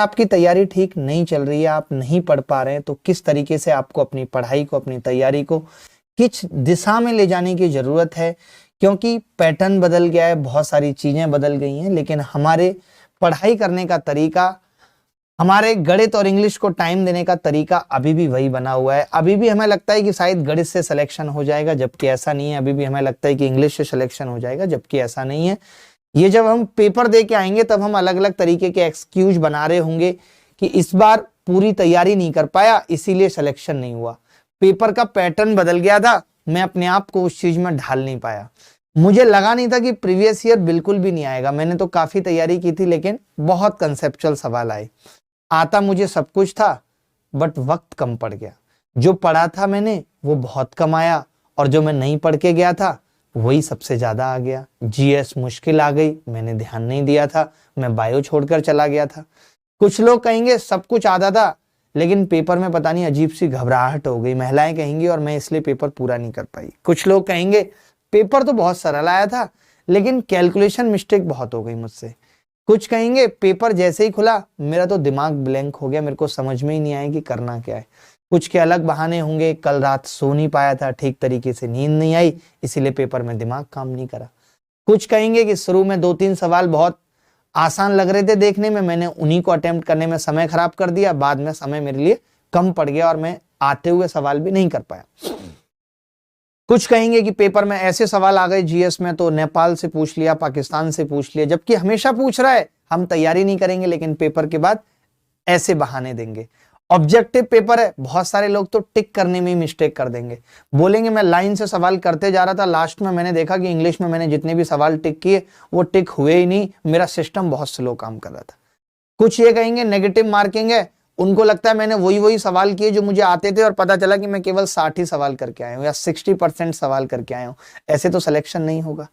आपकी तैयारी ठीक नहीं चल रही है, आप नहीं पढ़ पा रहे हैं, तो किस तरीके से आपको अपनी पढ़ाई को, अपनी तैयारी को किस दिशा में ले जाने की जरूरत है, क्योंकि पैटर्न बदल गया है, बहुत सारी चीजें बदल गई हैं, लेकिन हमारे पढ़ाई करने का तरीका, हमारे गणित और इंग्लिश को टाइम देने का तरीका अभी भी वही बना हुआ है। अभी भी हमें लगता है कि शायद गणित से सिलेक्शन हो जाएगा, जबकि ऐसा नहीं है। अभी भी हमें लगता है कि इंग्लिश से सिलेक्शन हो जाएगा, जबकि ऐसा नहीं है। ये जब हम पेपर दे के आएंगे तब हम अलग अलग तरीके के एक्सक्यूज बना रहे होंगे कि इस बार पूरी तैयारी नहीं कर पाया इसीलिए सिलेक्शन नहीं हुआ, पेपर का पैटर्न बदल गया था, मैं अपने आप को उस चीज में ढाल नहीं पाया, मुझे लगा नहीं था कि प्रीवियस ईयर बिल्कुल भी नहीं आएगा। मैंने तो काफी तैयारी की थी लेकिन बहुत कंसेप्चुअल सवाल आए। आता मुझे सब कुछ था बट वक्त कम पड़ गया। जो पढ़ा था मैंने वो बहुत कम आया और जो मैं नहीं पढ़ के गया था वही सबसे ज्यादा आ गया। जीएस मुश्किल आ गई, मैंने ध्यान नहीं दिया था, मैं बायो छोड़कर चला गया था। कुछ लोग कहेंगे सब कुछ आता था लेकिन पेपर में पता नहीं अजीब सी घबराहट हो गई, महिलाएं कहेंगी, और मैं इसलिए पेपर पूरा नहीं कर पाई। कुछ लोग कहेंगे पेपर तो बहुत सरल आया था लेकिन कैलकुलेशन मिस्टेक बहुत हो गई मुझसे। कुछ कहेंगे पेपर जैसे ही खुला मेरा तो दिमाग ब्लैंक हो गया, मेरे को समझ में ही नहीं आया कि करना क्या है। कुछ के अलग बहाने होंगे, कल रात सो नहीं पाया था, ठीक तरीके से नींद नहीं आई इसीलिए पेपर में दिमाग काम नहीं करा। कुछ कहेंगे कि शुरू में 2-3 सवाल बहुत आसान लग रहे थे देखने में, मैंने उन्हीं को अटेम्प्ट करने में समय खराब कर दिया, बाद में समय मेरे लिए कम पड़ गया और मैं आते हुए सवाल भी नहीं कर पाया। कुछ कहेंगे कि पेपर में ऐसे सवाल आ गए जीएस में तो नेपाल से पूछ लिया, पाकिस्तान से पूछ लिया, जबकि हमेशा पूछ रहा है, हम तैयारी नहीं करेंगे लेकिन पेपर के बाद ऐसे बहाने देंगे। ऑब्जेक्टिव पेपर है, बहुत सारे लोग तो टिक करने में ही मिस्टेक कर देंगे, बोलेंगे मैं लाइन से सवाल करते जा रहा था, लास्ट में मैंने देखा कि इंग्लिश में मैंने जितने भी सवाल टिक किए वो टिक हुए ही नहीं, मेरा सिस्टम बहुत स्लो काम कर रहा था। कुछ ये कहेंगे नेगेटिव मार्किंग है, उनको लगता है मैंने वही सवाल किए जो मुझे आते थे और पता चला कि मैं केवल 60 ही सवाल करके आया हूँ या 60% सवाल करके आया हूँ, ऐसे तो सिलेक्शन नहीं होगा।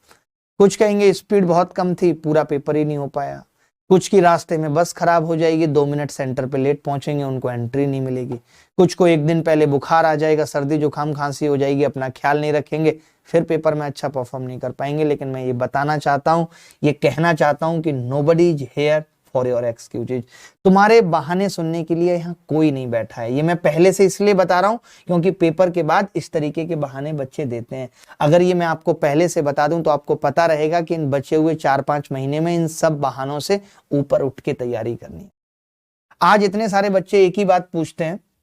कुछ कहेंगे स्पीड बहुत कम थी, पूरा पेपर ही नहीं हो पाया। कुछ की रास्ते में बस खराब हो जाएगी, 2 मिनट सेंटर पे लेट पहुंचेंगे, उनको एंट्री नहीं मिलेगी। कुछ को एक दिन पहले बुखार आ जाएगा, सर्दी जुकाम खांसी हो जाएगी, अपना ख्याल नहीं रखेंगे, फिर पेपर में अच्छा परफॉर्म नहीं कर पाएंगे। लेकिन मैं ये बताना चाहता हूँ, ये कहना चाहता हूँ कि nobody is here for your excuses. तुम्हारे बहाने सुनने के लिए यहाँ कोई नहीं बैठा है। ये मैं पहले से इसलिए बता रहा हूँ क्योंकि पेपर के बाद इस तरीके के बहाने बच्चे देते हैं। अगर ये मैं आपको पहले से बता दूं तो आपको पता रहेगा कि इन बचे हुए 4-5 महीने में इन सब बहानों से ऊपर उठ के तैयारी करनी है। आज इतने सारे बच्चे एक ही बात पूछते हैं